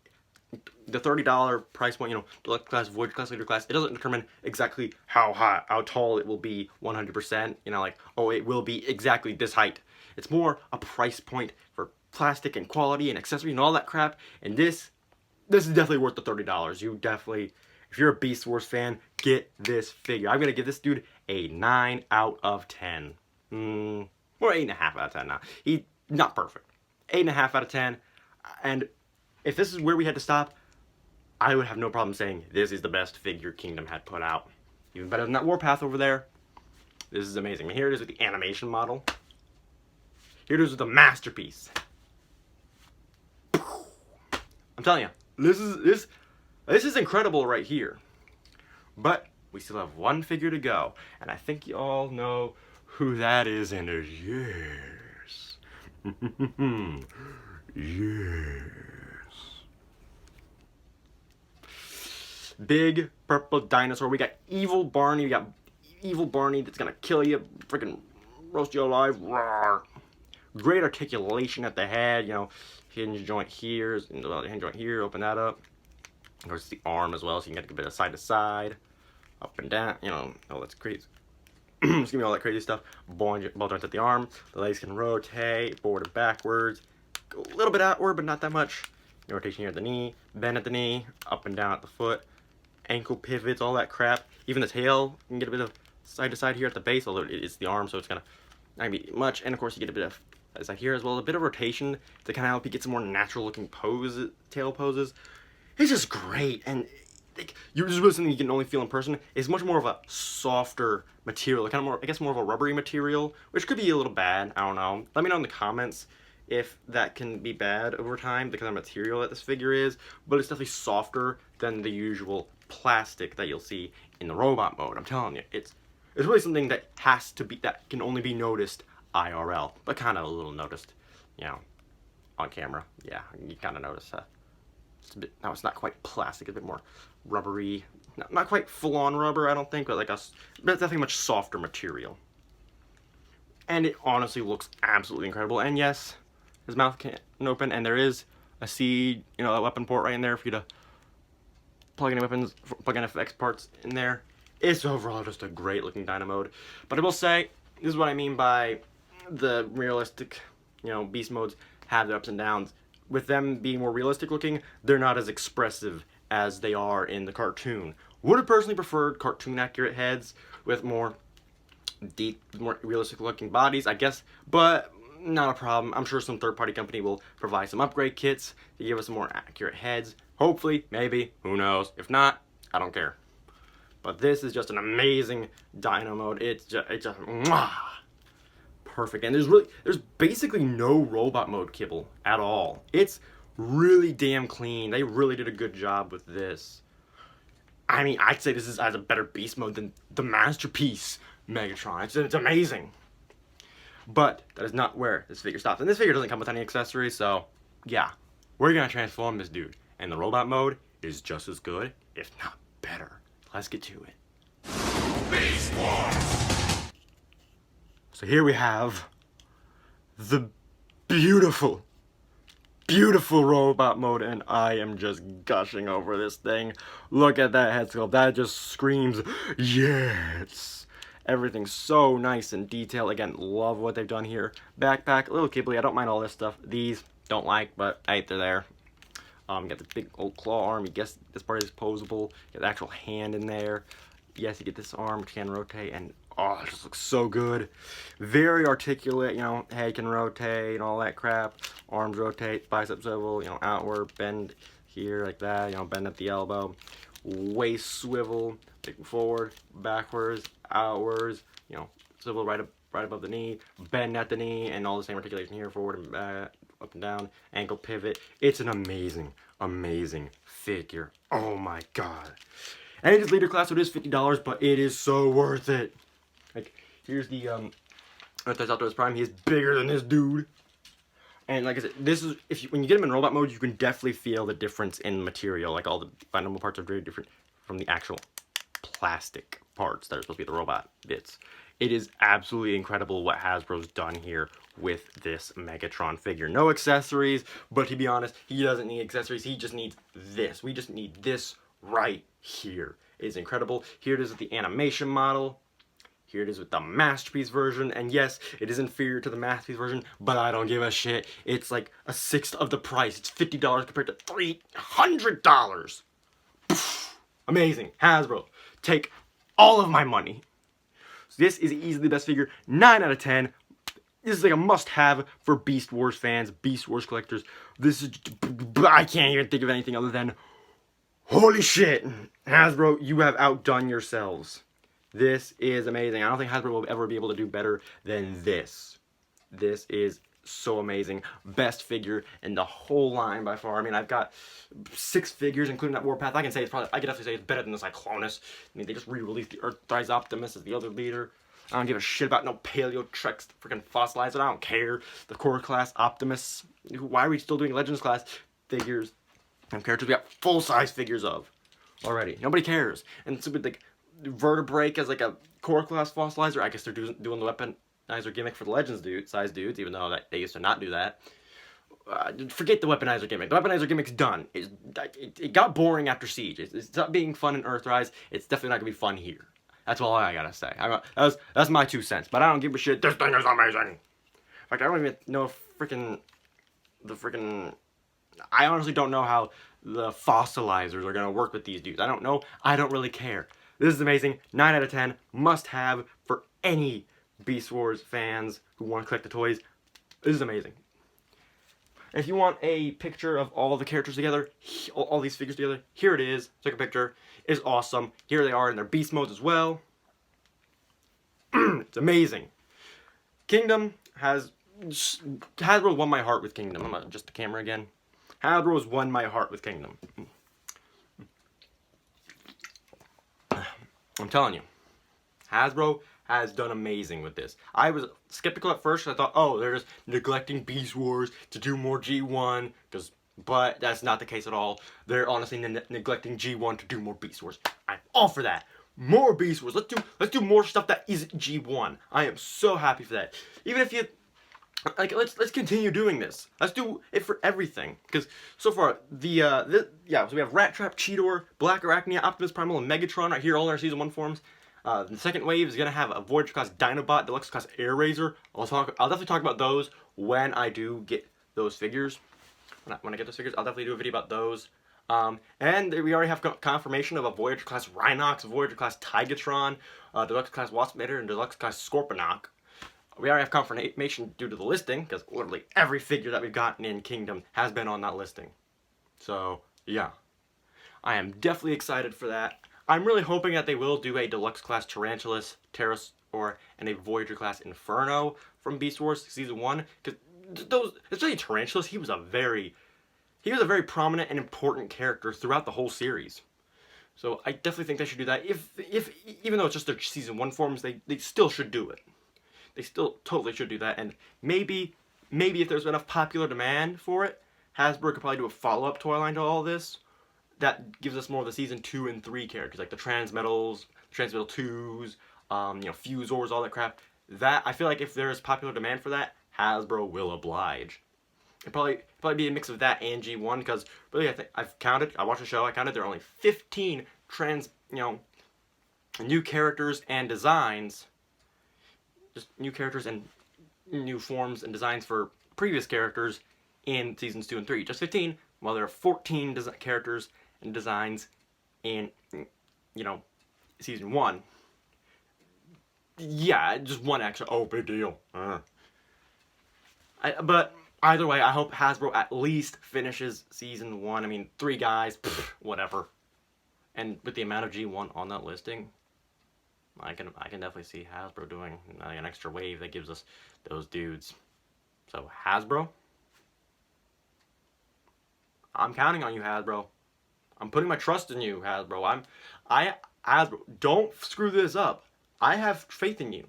the $30 price point, you know, Deluxe class, Void class, Leader class, it doesn't determine exactly how tall it will be 100%. You know, like, oh, it will be exactly this height. It's more a price point for plastic and quality and accessory and all that crap. And this is definitely worth the $30. You definitely, if you're a Beast Wars fan, get this figure. I'm going to give this dude a 9 out of 10. Or 8.5 out of 10 now. He's not perfect. 8.5 out of 10. And if this is where we had to stop, I would have no problem saying this is the best figure Kingdom had put out. Even better than that Warpath over there. This is amazing. I mean, here it is with the animation model. Here it is with the masterpiece. I'm telling you, this is incredible right here. But we still have one figure to go, and I think you all know who that is, and it's yes. Yes. Big purple dinosaur. We got evil Barney. We got evil Barney that's gonna kill you, freaking roast you alive. Roar. Great articulation at the head. You know, hinge joint here, hinge joint here. Open that up. Of course, the arm as well, so you can get a bit of side to side, up and down. You know, oh, that's crazy. Just give me all that crazy stuff. Ball joints at the arm. The legs can rotate forward and backwards. Go a little bit outward, but not that much. Rotation here at the knee, bend at the knee, up and down at the foot. Ankle pivots, all that crap. Even the tail, you can get a bit of side to side here at the base, although it's the arm, so it's gonna not be much. And of course, you get a bit of side here as well, a bit of rotation to kind of help you get some more natural looking tail poses. It's just great, and like, you're just really something you can only feel in person. It's much more of a softer material, kind of more, I guess, more of a rubbery material, which could be a little bad. I don't know. Let me know in the comments if that can be bad over time, the kind of material that this figure is, but it's definitely softer than the usual plastic that you'll see in the robot mode. I'm telling you, it's really something that has to be, that can only be noticed IRL, but kind of a little noticed, you know, on camera. Yeah, you kind of notice it's a bit, now it's not quite plastic, it's a bit more rubbery, not quite full-on rubber, I don't think, but like but it's definitely much softer material. And it honestly looks absolutely incredible. And yes, his mouth can't open, and there is a C, you know, a weapon port right in there for you to plug in weapons, plug in FX parts in there. It's overall just a great looking Dino mode. But I will say, this is what I mean by the realistic, you know, beast modes have their ups and downs. With them being more realistic looking, they're not as expressive as they are in the cartoon. Would have personally preferred cartoon accurate heads with more deep, more realistic looking bodies, I guess, but not a problem. I'm sure some third-party company will provide some upgrade kits to give us some more accurate heads. Hopefully, maybe, who knows. If not, I don't care. But this is just an amazing Dino mode. It's just mwah, perfect. And there's basically no robot mode kibble at all. It's really damn clean. They really did a good job with this. I mean, I'd say this has a better beast mode than the masterpiece Megatron. It's amazing. But that is not where this figure stops. And this figure doesn't come with any accessories, so yeah. We're gonna transform this dude. And the robot mode is just as good, if not better. Let's get to it. Beast Wars! So here we have the beautiful, beautiful robot mode, and I am just gushing over this thing. Look at that head sculpt. That just screams, yes! Everything's so nice and detailed. Again, love what they've done here. Backpack, a little kibbly. I don't mind all this stuff. These, don't like, but hey, they're there. You got the big old claw arm. You guess this part is posable. You got the actual hand in there. Yes, you get this arm which can rotate, and oh, it just looks so good. Very articulate, you know, head can rotate and all that crap. Arms rotate, biceps swivel, you know, outward, bend here like that, you know, bend at the elbow. Waist swivel, forward, backwards, outwards, you know, swivel right above the knee, bend at the knee, and all the same articulation here, forward and back, up and down, ankle pivot. It's an amazing, amazing figure. Oh my god. And it is leader class, so it is $50, but it is so worth it. Like, here's the Earthrise Optimus Prime. He is bigger than this dude. And like I said, this is when you get him in robot mode, you can definitely feel the difference in material. Like all the animal parts are very different from the actual plastic parts that are supposed to be the robot bits. It is absolutely incredible what Hasbro's done here with this Megatron figure. No accessories, but to be honest, he doesn't need accessories. He just needs this. We just need this right here. It is incredible. Here it is with the animation model. Here it is with the Masterpiece version, and yes, it is inferior to the Masterpiece version, but I don't give a shit. It's like a sixth of the price. It's $50 compared to $300. Amazing. Hasbro, take all of my money. So this is easily the best figure. 9 out of 10. This is like a must-have for Beast Wars fans, Beast Wars collectors. This is, I can't even think of anything other than, holy shit, Hasbro, you have outdone yourselves. This is amazing. I don't think Hasbro will ever be able to do better than this. This is so amazing. Best figure in the whole line by far. I mean, I've got 6 figures, including that Warpath. I can definitely say it's better than the Cyclonus. I mean, they just re-released the Earthrise Optimus as the other leader. I don't give a shit about no Paleo Treks freaking fossilized. I don't care. The core class Optimus. Why are we still doing Legends class figures and characters we got full-size figures of already? Nobody cares. And so with like Vertebrake as like a core class fossilizer. I guess they're doing the weaponizer gimmick for the Legends size dudes, even though they used to not do that. Forget the weaponizer gimmick. The weaponizer gimmick's done. It got boring after Siege. It's not being fun in Earthrise. It's definitely not gonna be fun here. That's all I gotta say. That's my 2 cents. But I don't give a shit. This thing is amazing. In fact, I don't even know if I honestly don't know how the fossilizers are gonna work with these dudes. I don't know. I don't really care. This is amazing. 9 out of 10. Must have for any Beast Wars fans who want to collect the toys. This is amazing. If you want a picture of all the characters together, all these figures together, here it is. Take a picture. It's awesome. Here they are in their beast modes as well. It's amazing. Kingdom Hasbro won my heart with Kingdom. I'm not just the camera again. Hasbro's won my heart with Kingdom. I'm telling you, Hasbro has done amazing with this. I was skeptical at first. I thought, oh, they're just neglecting Beast Wars to do more G1, but that's not the case at all. They're honestly neglecting G1 to do more Beast Wars. I'm all for that. More Beast Wars. Let's do more stuff that isn't G1. I am so happy for that. Even if you like, let's continue doing this. Let's do it for everything. Because so far, so we have Rattrap, Cheetor, Blackarachnia, Optimus Primal, and Megatron right here, all in our Season 1 forms. The second wave is gonna have a Voyager class Dinobot, Deluxe class Air Razor. I'll definitely talk about those when I do get those figures. When I get those figures, I'll definitely do a video about those. And we already have confirmation of a Voyager class Rhinox, Voyager class Tigatron, Deluxe class Waspinator, and Deluxe class Scorponok. We already have confirmation due to the listing, because literally every figure that we've gotten in Kingdom has been on that listing. So, yeah. I am definitely excited for that. I'm really hoping that they will do a Deluxe class Tarantulas, Pterosaur, and a Voyager class Inferno from Beast Wars Season 1. Because especially Tarantulas, he was a very prominent and important character throughout the whole series. So I definitely think they should do that. Even though it's just their Season 1 forms, they still should do it. They still totally should do that, and maybe if there's enough popular demand for it, Hasbro could probably do a follow-up toy line to all this that gives us more of the Season 2 and 3 characters, like the Transmetals, Transmetal 2s, Fusors, all that crap. That, I feel like if there's popular demand for that, Hasbro will oblige. It'd probably be a mix of that and G1, because really I watched the show, I counted there are only 15 new characters and designs. Just new characters and new forms and designs for previous characters in Seasons 2 and 3. Just 15, while there are 14 characters and designs in, Season 1. Yeah, just one extra. Oh, big deal. But either way, I hope Hasbro at least finishes Season 1. I mean, 3 guys, whatever. And with the amount of G1 on that listing, I can definitely see Hasbro doing an extra wave that gives us those dudes. So Hasbro, I'm counting on you, Hasbro. I'm putting my trust in you, Hasbro. Hasbro, don't screw this up. I have faith in you.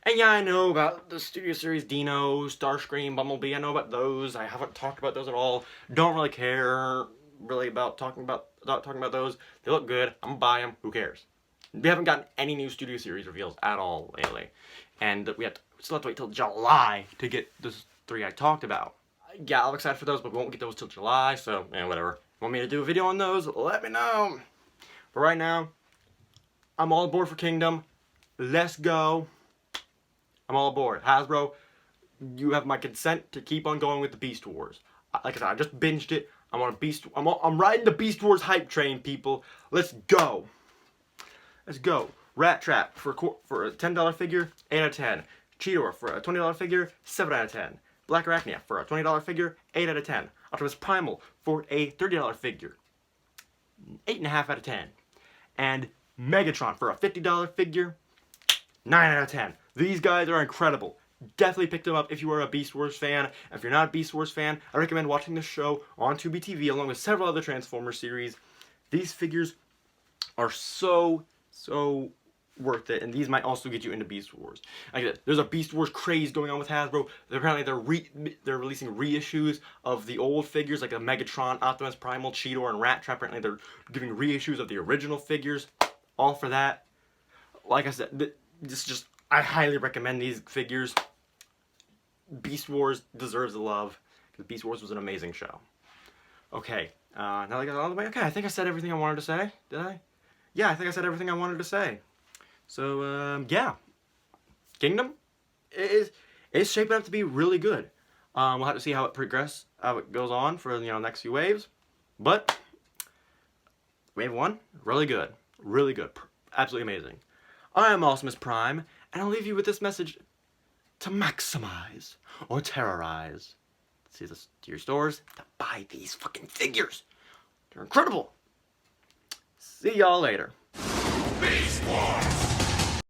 And yeah, I know about the Studio Series Dino, Starscream, Bumblebee. I know about those. I haven't talked about those at all. Don't really care really about talking about those. They look good. I'm gonna buy them. Who cares? We haven't gotten any new Studio Series reveals at all lately, and we still have to wait till July to get those 3 I talked about. Yeah, I'm excited for those, but we won't get those till July. So whatever. Want me to do a video on those? Let me know. For right now, I'm all aboard for Kingdom. Let's go. I'm all aboard. Hasbro, you have my consent to keep on going with the Beast Wars. Like I said, I just binged it. I'm on a Beast. I'm riding the Beast Wars hype train, people. Let's go. Let's go. Rattrap for a $10 figure, 8 out of 10. Cheetor for a $20 figure, 7 out of 10. Blackarachnia for a $20 figure, 8 out of 10. Optimus Primal for a $30 figure, 8.5 out of 10. And Megatron for a $50 figure, 9 out of 10. These guys are incredible. Definitely pick them up if you are a Beast Wars fan. If you're not a Beast Wars fan, I recommend watching this show on Tubi TV along with several other Transformers series. These figures are so worth it, and these might also get you into Beast Wars. Like I said, there's a Beast Wars craze going on with Hasbro. Apparently they're releasing reissues of the old figures like the Megatron, Optimus Primal, Cheetor, and Rattrap. Apparently they're giving reissues of the original figures. All for that. Like I said, I highly recommend these figures. Beast Wars deserves the love, because Beast Wars was an amazing show. Okay, now that I got all the way. Okay, I think I said everything I wanted to say. Did I? Yeah, I think I said everything I wanted to say. So, yeah. Kingdom is shaping up to be really good. We'll have to see how it goes on for the next few waves. But wave 1, really good, absolutely amazing. I am Optimus Prime, and I'll leave you with this message: to maximize or terrorize. See this to your stores to buy these fucking figures. They're incredible. See y'all later. Beast Wars!